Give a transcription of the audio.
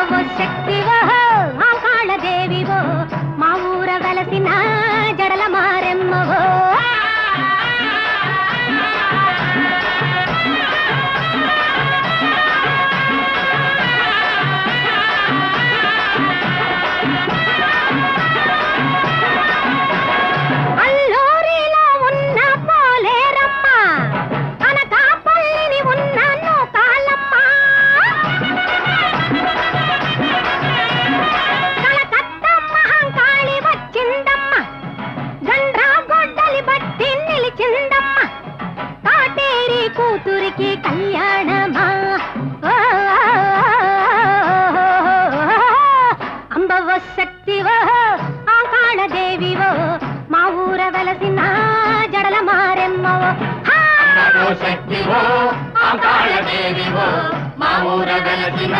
అంబవో శక్తివో కాళదేవివో మా ఊర వెలసిన జడల మారెమ్మవో కూతురికి కళ్యాణమా అంబవో శక్తివో కాళదేవివో మా ఊర వెలసిన జడల మారెమ్మవో శక్తివో కాళదేవివో మా ఊర వెలసిన